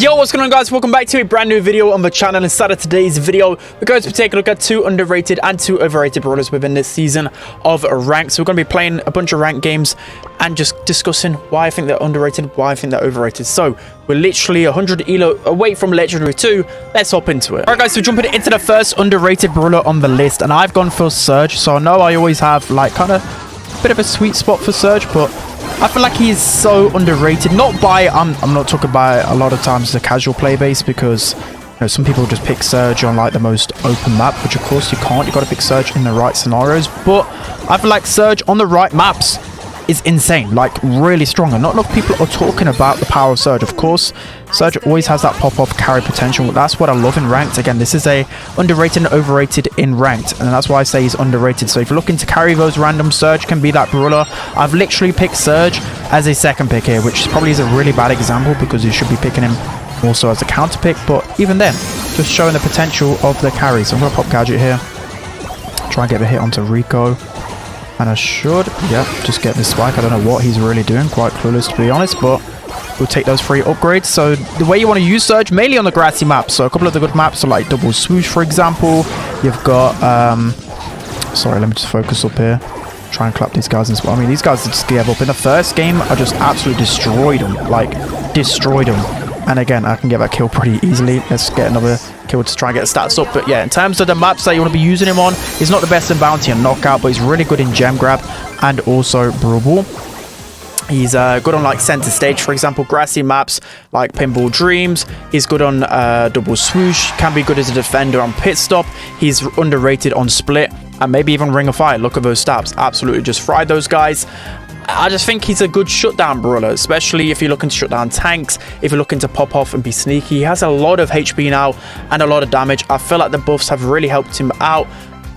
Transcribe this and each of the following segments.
Yo, what's going on, guys? Welcome back to a brand new video on the channel. Inside of today's video, we're going to take a look at two underrated and two overrated brawlers within this season of ranked. So we're going to be playing a bunch of ranked games and just discussing why I think they're underrated, why I think they're overrated. So we're literally 100 elo away from legendary 2. Let's hop into it. All right, guys, so jumping into the first underrated brawler on the list, and I've gone for Serge. So I know I always have like kind of a bit of a sweet spot for Serge, but I feel like he is so underrated. Not by I'm not talking about a lot of times the casual play base, because you know some people just pick Serge on like the most open map, which of course you can't. You got to pick Serge in the right scenarios. But I feel like Serge on the right maps is insane, like really strong, and not enough people are talking about the power of Serge. Of course, Serge always has that pop-off carry potential. That's what I love in ranked. Again, this is a underrated and overrated in ranked, and that's why I say he's underrated. So if you're looking to carry those random, Serge can be that brawler. I've literally picked Serge as a second pick here, which probably is a really bad example because you should be picking him also as a counter pick, but even then, just showing the potential of the carry. So I'm going to pop gadget here, try and get the hit onto Rico. And I should, just get this spike. I don't know what he's really doing. Quite clueless, to be honest, but we'll take those free upgrades. So the way you want to use Serge, mainly on the grassy maps. So a couple of the good maps are like double swoosh, for example. You've got, sorry, let me just focus up here. Try and clap these guys as well. I mean, these guys just gave up. In the first game, I just absolutely destroyed them. Like, destroyed them. And again, I can get that kill pretty easily. Let's get another kill to try and get the stats up. But yeah, in terms of the maps that you want to be using him on, he's not the best in bounty and knockout, but he's really good in gem grab and also brawl. He's good on like center stage, for example, grassy maps like Pinball Dreams. He's good on double swoosh, can be good as a defender on pit stop. He's underrated on split and maybe even ring of fire. Look at those stats, absolutely just fried those guys. I just think he's a good shutdown brawler, especially if you're looking to shut down tanks, if you're looking to pop off and be sneaky. He has a lot of HP now and a lot of damage. I feel like the buffs have really helped him out,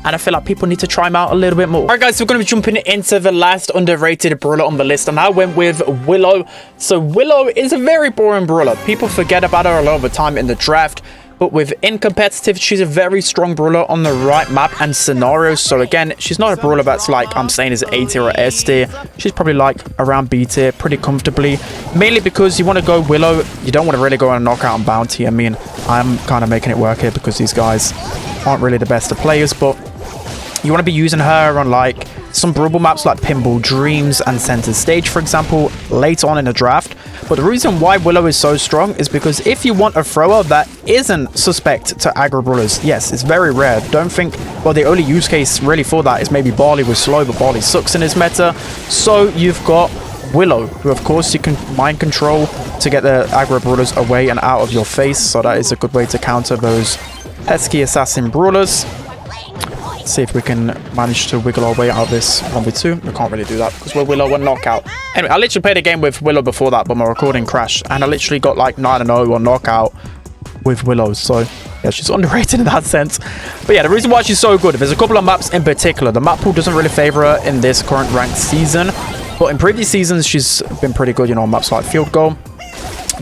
and I feel like people need to try him out a little bit more. All right, guys, so we're going to be jumping into the last underrated brawler on the list, and I went with Willow. So Willow is a very boring brawler. People forget about her a lot of the time in the draft. But within competitive, she's a very strong brawler on the right map and scenarios. So again, she's not a brawler that's like I'm saying is A tier or S tier. She's probably like around B tier pretty comfortably. Mainly because you want to go Willow. You don't want to really go on a knockout and bounty. I mean, I'm kind of making it work here because these guys aren't really the best of players. But you want to be using her on like some brawlable maps like Pinball Dreams and Center Stage, for example, later on in the draft. But the reason why Willow is so strong is because if you want a thrower that isn't suspect to aggro brawlers, yes, it's very rare. Don't think, well, the only use case really for that is maybe Barley was slow, but Barley sucks in his meta. So you've got Willow, who of course you can mind control to get the aggro brawlers away and out of your face. So that is a good way to counter those pesky assassin brawlers. See if we can manage to wiggle our way out of this 1v2. We can't really do that because we're Willow and knockout. Anyway, I literally played a game with Willow before that, but my recording crashed, and I literally got like 9-0 on knockout with Willow. So yeah, she's underrated in that sense. But yeah, the reason why she's so good, there's a couple of maps in particular. The map pool doesn't really favor her in this current ranked season, but in previous seasons she's been pretty good, you know, on maps like Field Goal.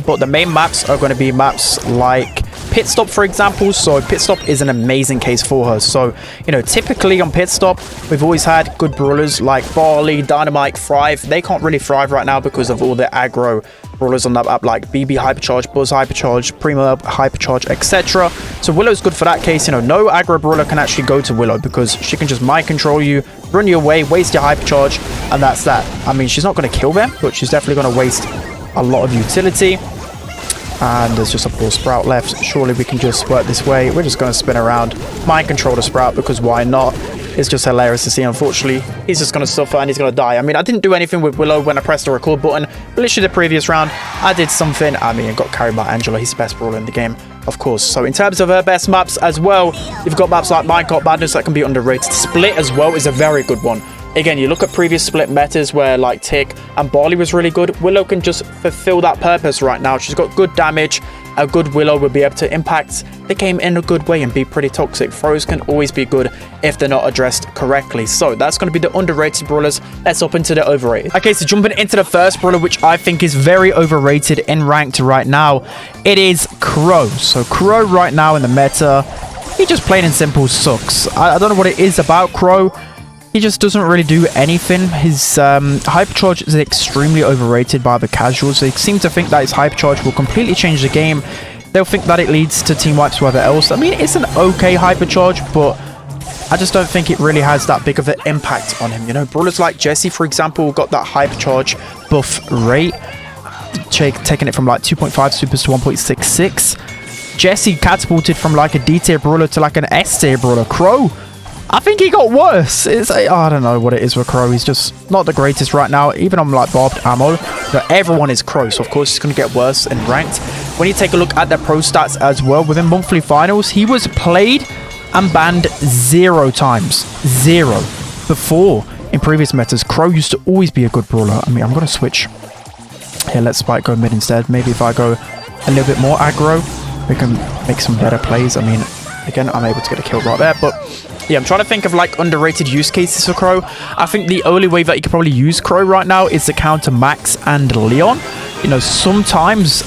But the main maps are going to be maps like Pit Stop, for example. So Pit Stop is an amazing case for her. So, you know, typically on Pit Stop, we've always had good brawlers like Barley, Dynamite, Thrive. They can't really thrive right now because of all the aggro brawlers on that map like BB Hypercharge, Buzz Hypercharge, Primo Hypercharge, etc. So Willow's good for that case. You know, no aggro brawler can actually go to Willow because she can just mind control you, run you away, waste your Hypercharge, and that's that. I mean, she's not going to kill them, but she's definitely going to waste a lot of utility. And there's just a poor Sprout left. Surely we can just work this way. We're just going to spin around, mind control the Sprout, because why not? It's just hilarious to see. Unfortunately, he's just going to suffer and he's going to die. I mean, I didn't do anything with Willow when I pressed the record button. But literally the previous round, I did something. I mean, I got carried by Angela. He's the best brawler in the game, of course. So in terms of her best maps as well, you've got maps like Minecart Madness that can be underrated. Split as well is a very good one. Again, you look at previous split metas where like Tick and Barley was really good. Willow can just fulfill that purpose right now. She's got good damage. A good Willow will be able to impact the game in a good way and be pretty toxic. Throws can always be good if they're not addressed correctly. So that's going to be the underrated brawlers. Let's hop into the overrated. Okay, so jumping into the first brawler, which I think is very overrated in ranked right now, it is Crow. So Crow right now in the meta, he just plain and simple sucks. I don't know what it is about Crow. he just doesn't really do anything. His hypercharge is extremely overrated by the casuals. They seem to think that his hypercharge will completely change the game. They'll think that it leads to team wipes, whatever else. I mean, it's an okay hypercharge, but I just don't think it really has that big of an impact on him. You know, brawlers like Jesse, for example, got that hypercharge buff rate, taking it from like 2.5 supers to 1.66. Jesse catapulted from like a D tier brawler to like an S tier brawler. Crow, I think he got worse. I don't know what it is with Crow. He's just not the greatest right now, even on like barbed ammo. But everyone is Crow, so of course it's going to get worse in ranked. When you take a look at their pro stats as well, within monthly finals, he was played and banned 0 times. 0. Before, in previous metas, Crow used to always be a good brawler. I mean, I'm going to switch. Here, let Spike go mid instead. Maybe if I go a little bit more aggro, we can make some better plays. I mean, again, I'm able to get a kill right there, but yeah, I'm trying to think of like underrated use cases for Crow. I think the only way that you could probably use Crow right now is to counter Max and Leon. You know, sometimes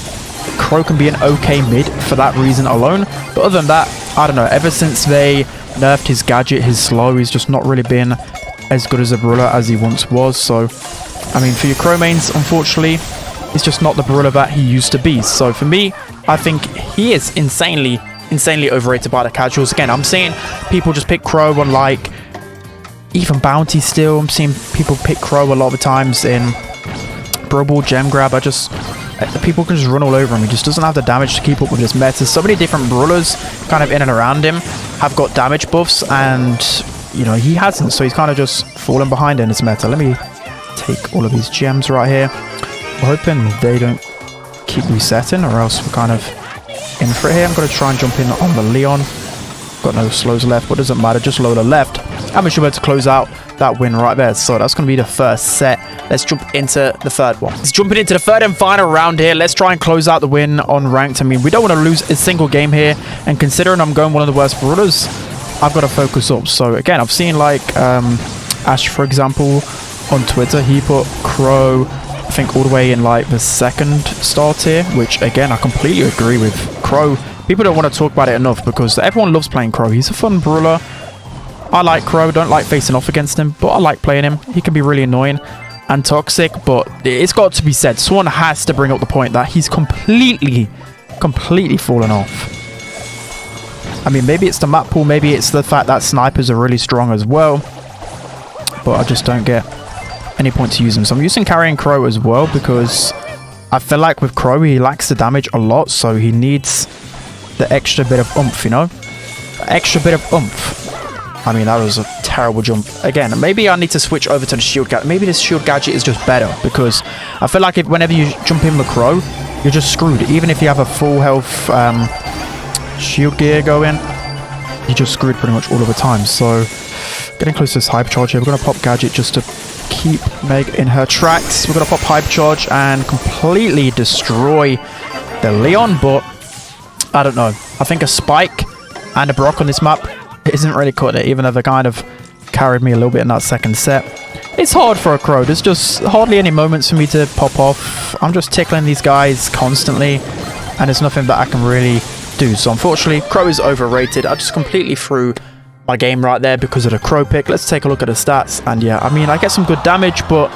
Crow can be an okay mid for that reason alone, but other than that, I don't know. Ever since they nerfed his gadget, his slow, he's just not really been as good as a brawler as he once was. So, I mean, for your Crow mains, unfortunately, he's just not the brawler that he used to be. So for me, I think he is insanely overrated by the casuals. Again, I'm seeing people just pick Crow on like even Bounty still. I'm seeing people pick Crow a lot of the times in Brawl, Gem Grab. People can just run all over him. He just doesn't have the damage to keep up with this meta. So many different brawlers kind of in and around him have got damage buffs, and you know, he hasn't. So he's kind of just fallen behind in this meta. Let me take all of these gems right here. I'm hoping they don't keep resetting, or else we're kind of in for it here. I'm going to try and jump in on the Leon. Got no slows left, but it doesn't matter. Just load a left. And we should be able to close out that win right there. So that's going to be the first set. Let's jump into the third one. Let's jump into the third and final round here. Let's try and close out the win on ranked. I mean, we don't want to lose a single game here. And considering I'm going one of the worst brawlers, I've got to focus up. So again, I've seen like Ash, for example, on Twitter. He put Crow, I think, all the way in like the 2nd star tier, which again, I completely agree with. Crow, people don't want to talk about it enough because everyone loves playing Crow. He's a fun brawler. I like Crow, don't like facing off against him, but I like playing him. He can be really annoying and toxic, but it's got to be said, someone has to bring up the point that he's completely fallen off. I mean, maybe it's the map pool, maybe it's the fact that snipers are really strong as well, but I just don't get any point to use him. So I'm using carrying Crow as well because I feel like with Crow, he lacks the damage a lot, so he needs the extra bit of oomph, you know? Extra bit of oomph. I mean, that was a terrible jump. Again, maybe I need to switch over to the shield gadget. Maybe this shield gadget is just better because I feel like whenever you jump in with Crow, you're just screwed. Even if you have a full health shield gear going, you're just screwed pretty much all of the time. So, getting close to this hypercharge here. We're going to pop gadget just to keep Meg in her tracks. We're going to pop hypercharge and completely destroy the Leon, but I don't know. I think a Spike and a Brock on this map isn't really cutting it, even though they kind of carried me a little bit in that 2nd set. It's hard for a Crow. There's just hardly any moments for me to pop off. I'm just tickling these guys constantly, and there's nothing that I can really do. So unfortunately, Crow is overrated. I just completely threw my game right there because of the Crow pick. Let's take a look at the stats. And yeah, I mean, I get some good damage, but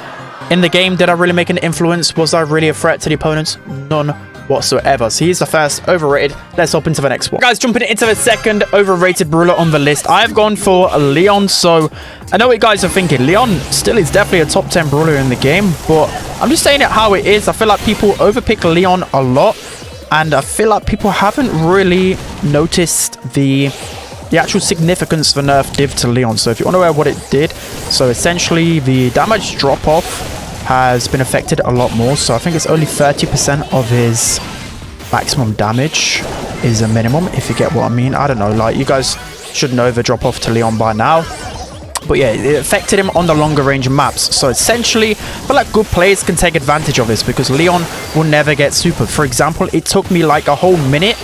in the game, did I really make an influence? Was I really a threat to the opponents? None whatsoever. So he's the first overrated. Let's hop into the next one. Guys, jumping into the second overrated brawler on the list, I've gone for Leon. So I know what you guys are thinking. Leon still is definitely a top 10 brawler in the game, but I'm just saying it how it is. I feel like people overpick Leon a lot, and I feel like people haven't really noticed the actual significance of the nerf div to Leon. So if you want to know what it did, so essentially the damage drop off has been affected a lot more. So I think it's only 30% of his maximum damage is a minimum, if you get what I mean. I don't know, like, you guys should know the drop off to Leon by now. But yeah, it affected him on the longer range maps. So essentially, I feel like good players can take advantage of this because Leon will never get super. For example, it took me like a whole minute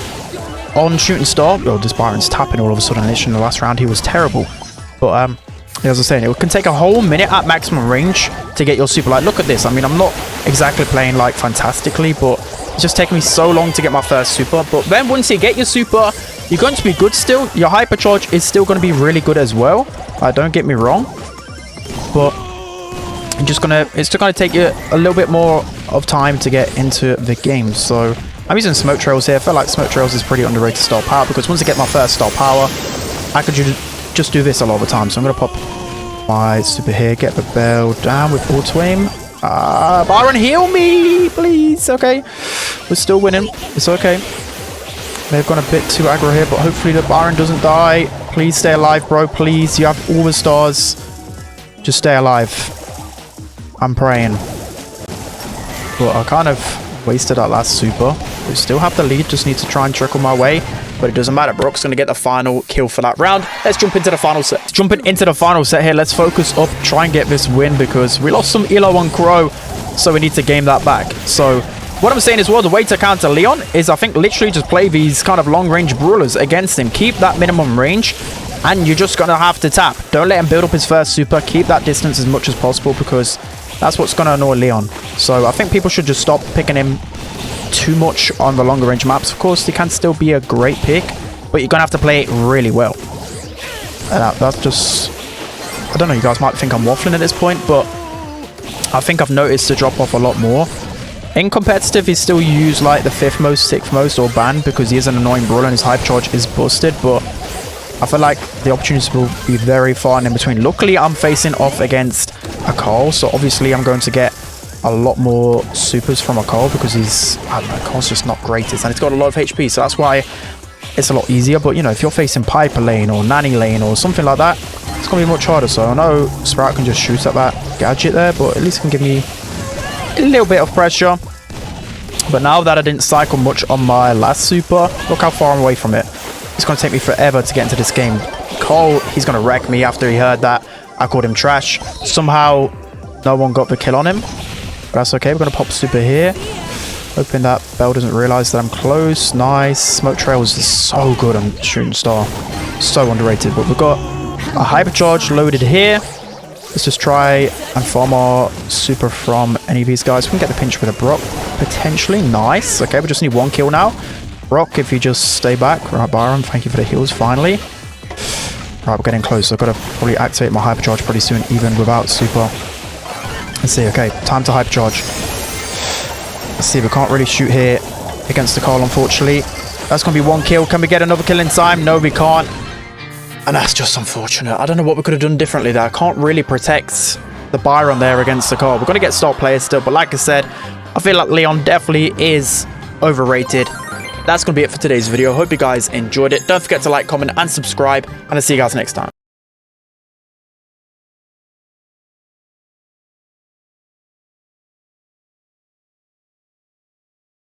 on Shooting Star. Oh, this Byron's tapping all of a sudden. In the last round, he was terrible. But as I was saying, it can take a whole minute at maximum range to get your super. Like, look at this. I mean, I'm not exactly playing like fantastically, but it's just taking me so long to get my first super. But then once you get your super, you're going to be good still. Your hypercharge is still going to be really good as well. Don't get me wrong. but it's just gonna take you a little bit more of time to get into the game. So I'm using smoke trails here. I feel like smoke trails is pretty underrated star power, because once I get my first star power, I could just do this a lot of the time. So I'm gonna pop my super here, get the bell down with auto aim. Byron, heal me, please. Okay, we're still winning. It's okay. They've gone a bit too aggro here, but hopefully the Byron doesn't die. Please stay alive, bro. Please, you have all the stars. Just stay alive. I'm praying. But I kind of wasted that last super. We still have the lead. Just need to try and trickle my way. But it doesn't matter. Brock's going to get the final kill for that round. Let's jump into the final set. Jumping into the final set here. Let's focus up. Try and get this win, because we lost some elo on Crow. So we need to game that back. So what I'm saying as well, the way to counter Leon is, I think, literally just play these kind of long-range brawlers against him. Keep that minimum range, and you're just going to have to tap. Don't let him build up his first super. Keep that distance as much as possible, because that's what's going to annoy Leon. So I think people should just stop picking him too much on the longer range maps. Of course, he can still be a great pick, but you're going to have to play it really well. And that's just... I don't know, you guys might think I'm waffling at this point, but I think I've noticed the drop off a lot more. In competitive, he's still used like the 5th most, 6th most, or ban, because he is an annoying brawler and his hyper charge is busted, but I feel like the opportunities will be very far and in between. Luckily, I'm facing off against a Carl, so obviously I'm going to get a lot more supers from a Carl, because he's, I don't know, Carl's just not greatest, and it's got a lot of HP, so that's why it's a lot easier. But, you know, if you're facing Piper lane or Nanny lane or something like that, it's going to be much harder. So I know Sprout can just shoot at that gadget there, but at least it can give me a little bit of pressure. But now that I didn't cycle much on my last super, look how far I'm away from it. It's going to take me forever to get into this game. Cole, he's going to wreck me after he heard that I called him trash. Somehow, no one got the kill on him. But that's okay. We're going to pop super here. Hoping that Bell doesn't realize that I'm close. Nice. Smoke trails is so good on Shooting Star. So underrated. But we've got a hypercharge loaded here. Let's just try and farm our super from any of these guys. We can get the pinch with a Brock, potentially. Nice. Okay, we just need 1 kill now. Brock, if you just stay back. Right, Byron, thank you for the heals, finally. Right, we're getting close. I've got to probably activate my hypercharge pretty soon, even without super. Let's see. Okay, time to hypercharge. Let's see, we can't really shoot here against the Carl, unfortunately. That's going to be 1 kill. Can we get another kill in time? No, we can't. And that's just unfortunate. I don't know what we could have done differently there. I can't really protect the Byron there against the Carl. We're going to get start players still, but like I said, I feel like Leon definitely is overrated. That's going to be it for today's video. Hope you guys enjoyed it. Don't forget to like, comment, and subscribe, and I'll see you guys next time.